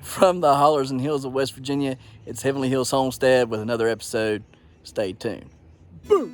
From the hollers and hills of West Virginia, it's Heavenly Hills Homestead with another episode. Stay tuned. Boom!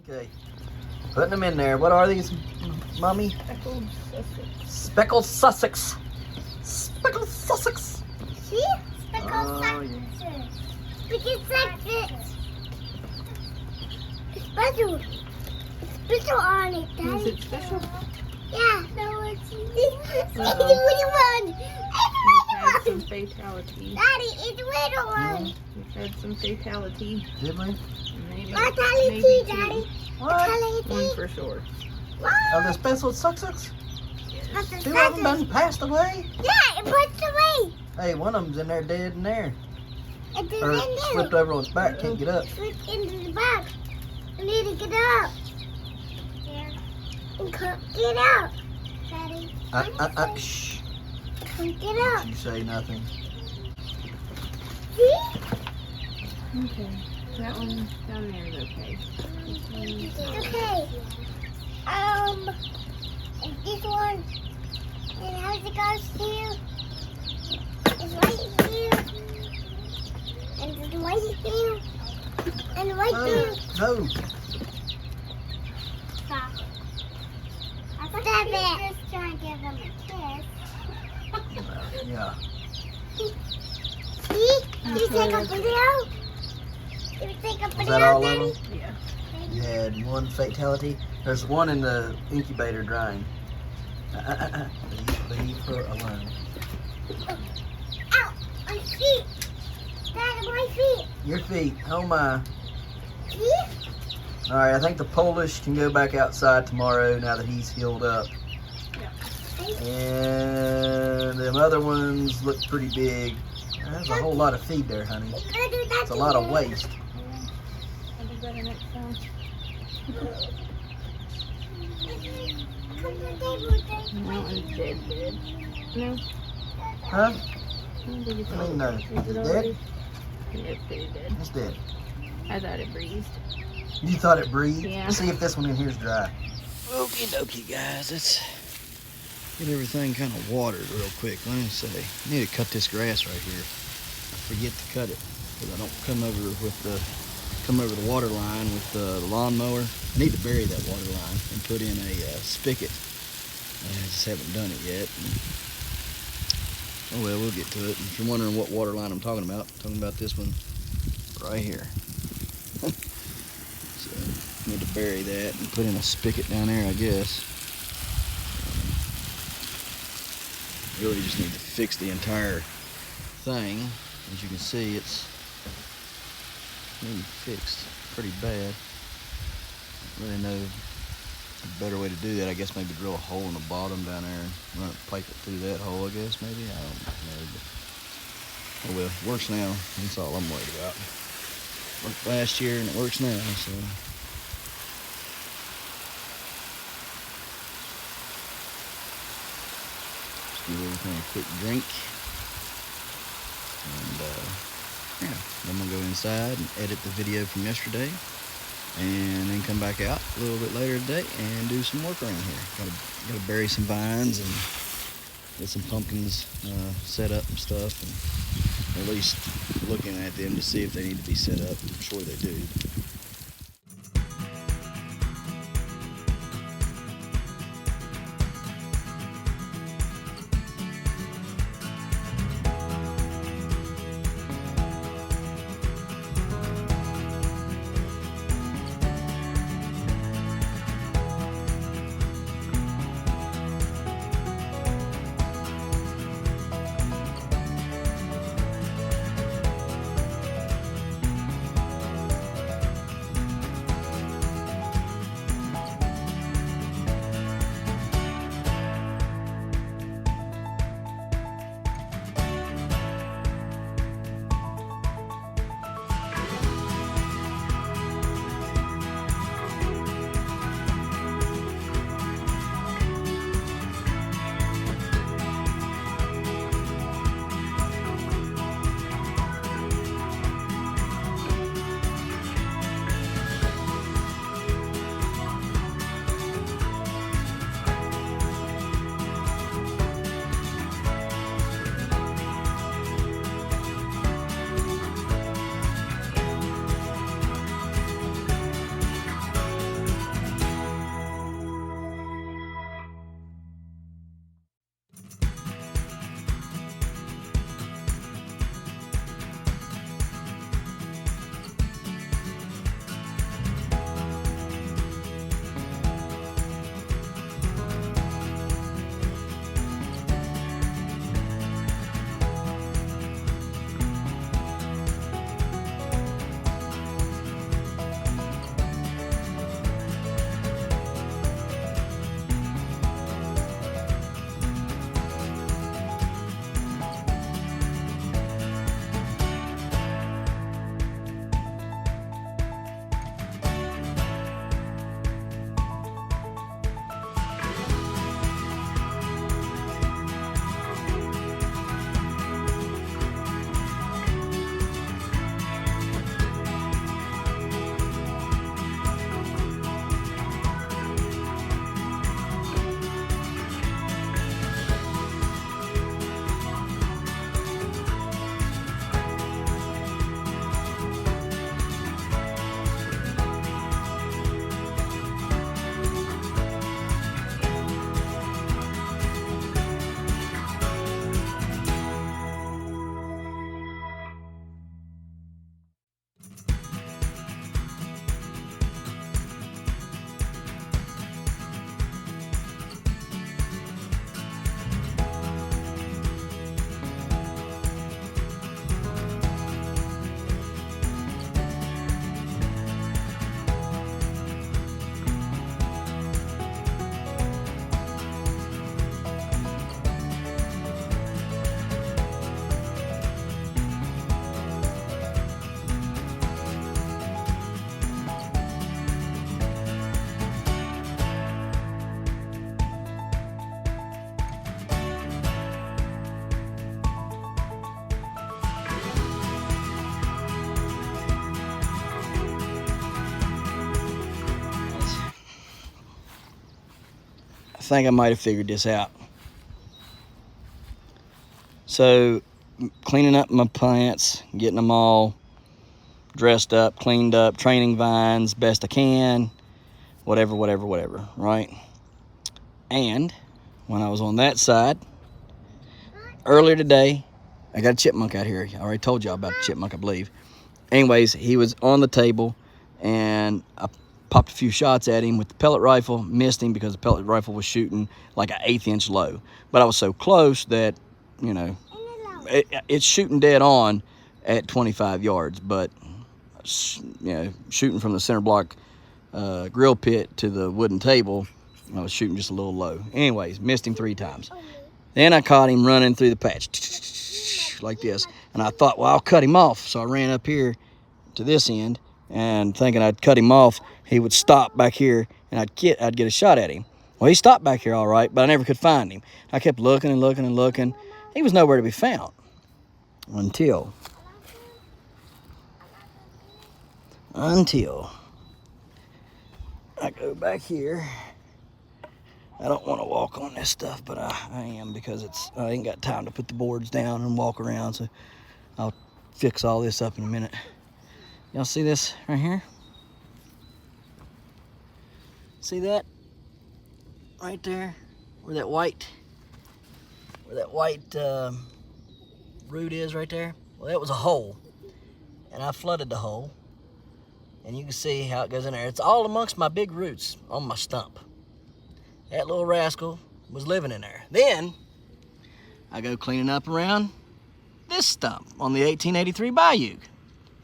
Okay, putting them in there. What are these, Mommy? Speckled Sussex. Speckled Sussex. See? Speckled Sussex. Yeah. Because like this. Special. Special on it, Daddy. Is it special? Yeah. No, it's little one. We've had some It's fatality. Daddy, it's little one. We've had some fatality. Did we? Maybe, Mortality, maybe Daddy. What? One Mortality. for sure. Are the speckled Sussex? But the Two of them Sussex- done passed away? Yeah, it puts away. Hey, one of them's in there dead in there. It's in Or there. flipped over on its back, can't get up. Slip into the back. I need to get up. Yeah. And get out, Daddy. Shh. Get up. You say nothing. See? Okay. That one down there is okay. It's okay. And this one, and how's it goes here? It's right here. And it's right here. And right here. No. Stop. Stop it. Just trying to give him a kiss. Yeah. See? Did you take a video? Did you take a Was video, that all of Daddy? them? Yeah. You had one fatality. There's one in the incubator drying. Leave her alone. Ow! My feet! Dad, my feet! Your feet. Oh my. See? Alright, I think the Polish can go back outside tomorrow now that he's healed up. And them other ones look pretty big. There's a whole lot of feed there, honey. It's a lot of waste. I'll do better next time. That one's dead. No? Huh? I don't think it's I mean, all- no. Is Is it it already? dead? Yeah, it's pretty dead. It's dead. I thought it breathed. You thought it breathed? Yeah. Let's see if this one in here's dry. Okie dokie, guys. Let's get everything kind of watered real quick. Let me see. I need to cut this grass right here. I forget to cut it because I don't come over the water line with the lawnmower. I need to bury that water line and put in a spigot. I just haven't done it yet. Oh well, we'll get to it. If you're wondering what water line I'm talking about this one right here. So, need to bury that and put in a spigot down there, I guess. Really just need to fix the entire thing. As you can see, it's maybe fixed pretty bad. Don't really know a better way to do that. I guess maybe drill a hole in the bottom down there and run a pipe it through that hole, I guess, maybe. I don't know. But, oh well, works now. That's all I'm worried about. Worked last year and it works now, so. Give everything a quick drink. And yeah, then I'm gonna go inside and edit the video from yesterday, and then come back out a little bit later today and do some work around here. Gotta bury some vines and get some pumpkins set up and stuff, and at least looking at them to see if they need to be set up. I'm sure they do. I think I might have figured this out. So, cleaning up my plants, getting them all dressed up, cleaned up, training vines best I can, whatever, right? And when I was on that side, earlier today, I got a chipmunk out here. I already told y'all about the chipmunk, I believe. Anyways, he was on the table, and I popped a few shots at him with the pellet rifle, missed him because the pellet rifle was shooting like an 1/8 inch low. But I was so close that, you know, it's shooting dead on at 25 yards, but, you know, shooting from the center block grill pit to the wooden table, I was shooting just a little low. Anyways, missed him 3 times. Then I caught him running through the patch like this, and I thought, well, I'll cut him off. So I ran up here to this end, and thinking I'd cut him off, he would stop back here, and I'd get a shot at him. Well, he stopped back here all right, but I never could find him. I kept looking and looking and looking. He was nowhere to be found until I go back here. I don't want to walk on this stuff, but I am, because I ain't got time to put the boards down and walk around, so I'll fix all this up in a minute. Y'all see this right here? See that? Right there? Where that white root is right there? Well, that was a hole, and I flooded the hole, and you can see how it goes in there. It's all amongst my big roots on my stump. That little rascal was living in there. Then I go cleaning up around this stump on the 1883 Bayou.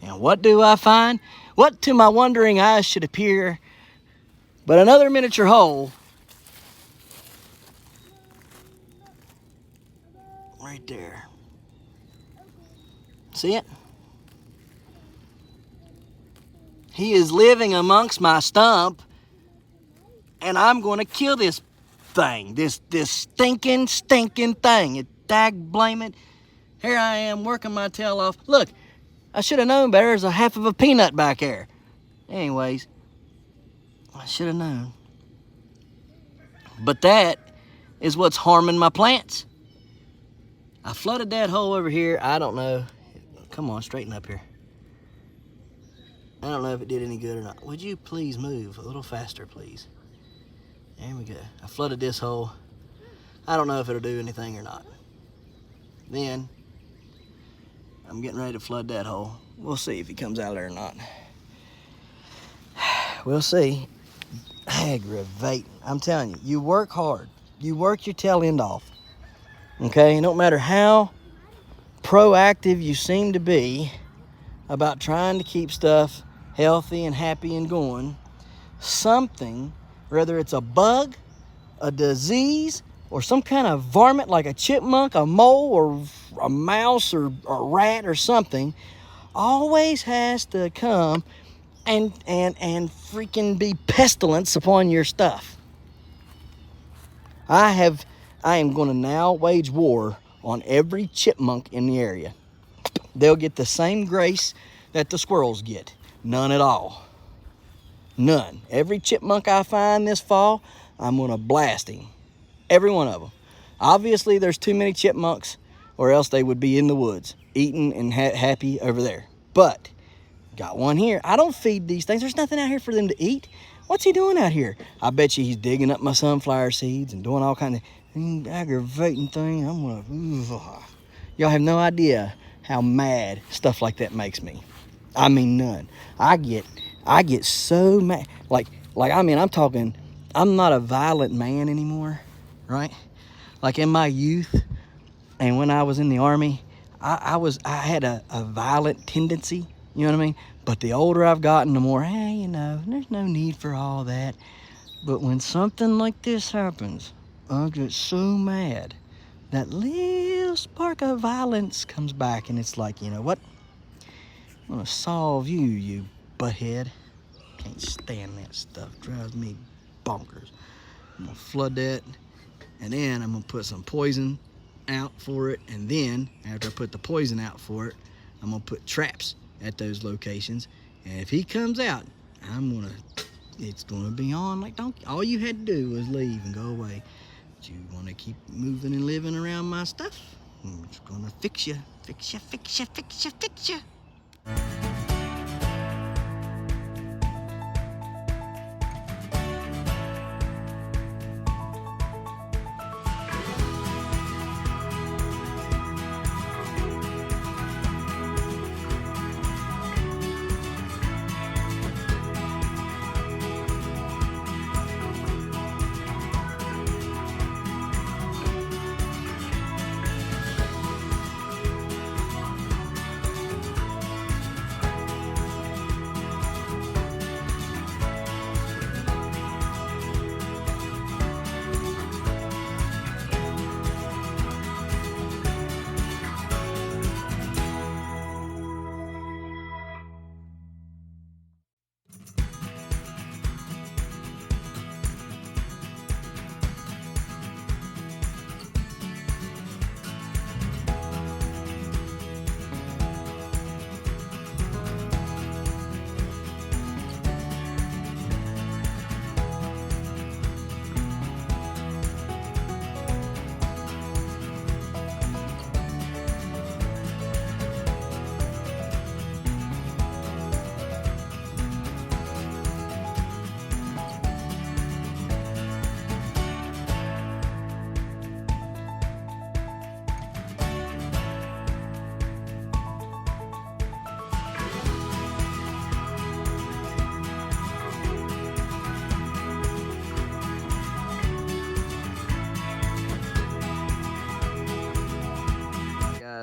And what do I find? What to my wondering eyes should appear but another miniature hole right there. See it? He is living amongst my stump, and I'm going to kill this thing, this stinking thing. It dag blame it. Here I am working my tail off. Look, I should have known better. There's a half of a peanut back there. Anyways, I should have known. But that is what's harming my plants. I flooded that hole over here. I don't know. Come on, straighten up here. I don't know if it did any good or not. Would you please move a little faster, please? There we go. I flooded this hole. I don't know if it'll do anything or not. Then I'm getting ready to flood that hole. We'll see if he comes out of there or not. We'll see. Aggravating. I'm telling you, you work hard. You work your tail end off. Okay? No matter how proactive you seem to be about trying to keep stuff healthy and happy and going, something, whether it's a bug, a disease, or some kind of varmint like a chipmunk, a mole, or a mouse, or a rat, or something, always has to come and freaking be pestilence upon your stuff. I am going to now wage war on every chipmunk in the area. They'll get the same grace that the squirrels get. None at all. None. Every chipmunk I find this fall, I'm going to blast him. Every one of them. Obviously, there's too many chipmunks, or else they would be in the woods, eating and happy over there. But, got one here. I don't feed these things. There's nothing out here for them to eat. What's he doing out here? I bet you he's digging up my sunflower seeds and doing all kinds of aggravating thing. I'm gonna, y'all have no idea how mad stuff like that makes me. I mean, none. I get so mad. Like I mean, I'm talking, I'm not a violent man anymore, right? Like in my youth and when I was in the Army, I had a violent tendency, you know what I mean? But the older I've gotten, the more, hey, you know, there's no need for all that. But when something like this happens, I get so mad. That little spark of violence comes back, and it's like, you know what? I'm gonna solve you, you butthead. Can't stand that stuff. Drives me bonkers. I'm gonna flood that, and then I'm gonna put some poison out for it, and then after I put the poison out for it, I'm gonna put traps at those locations, and if he comes out, it's gonna be on like donkey. All you had to do was leave and go away. But you wanna keep moving and living around my stuff, I'm just gonna fix you.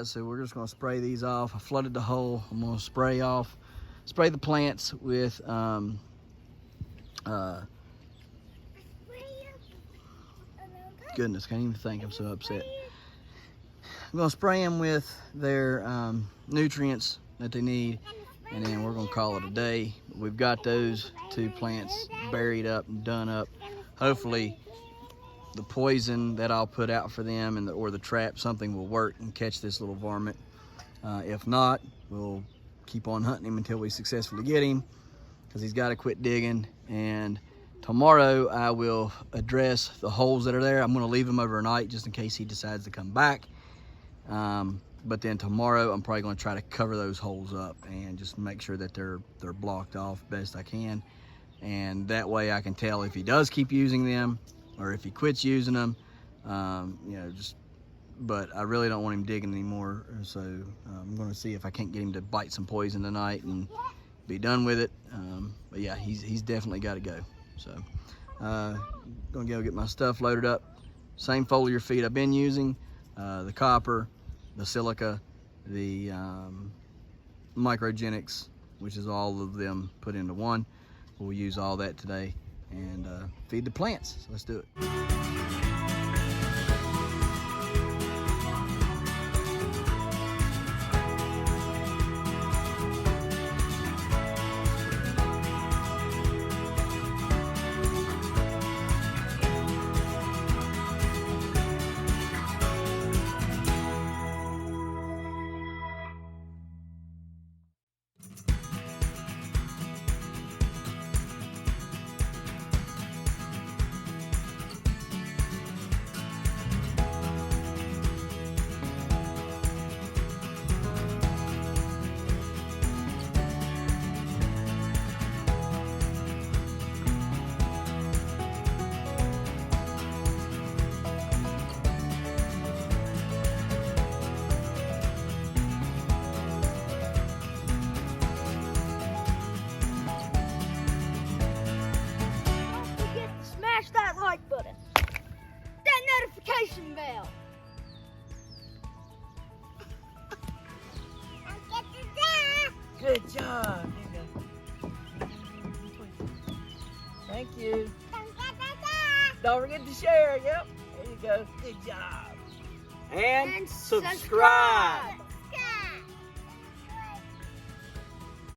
guys, so we're just gonna spray these off. I flooded the hole. I'm gonna spray the plants with goodness, can't even think, I'm so upset. I'm gonna spray them with their nutrients that they need, and then we're gonna call it a day. We've got those 2 plants buried up and done up. Hopefully the poison that I'll put out for them or the trap, something will work and catch this little varmint. If not, we'll keep on hunting him until we successfully get him, because he's got to quit digging. And tomorrow I will address the holes that are there. I'm going to leave him overnight just in case he decides to come back. But then tomorrow I'm probably going to try to cover those holes up and just make sure that they're blocked off best I can. And that way I can tell if he does keep using them or if he quits using them. You know, but I really don't want him digging anymore. So I'm going to see if I can't get him to bite some poison tonight and be done with it. But yeah, he's definitely got to go. So gonna go get my stuff loaded up. Same foliar feed I've been using, the copper, the silica, the microgenics, which is all of them put into one. We'll use all that today and feed the plants. So let's do it. That like button, that notification bell. Good job. Here you go. Thank you. Don't forget to share. Yep. There you go. Good job. And subscribe.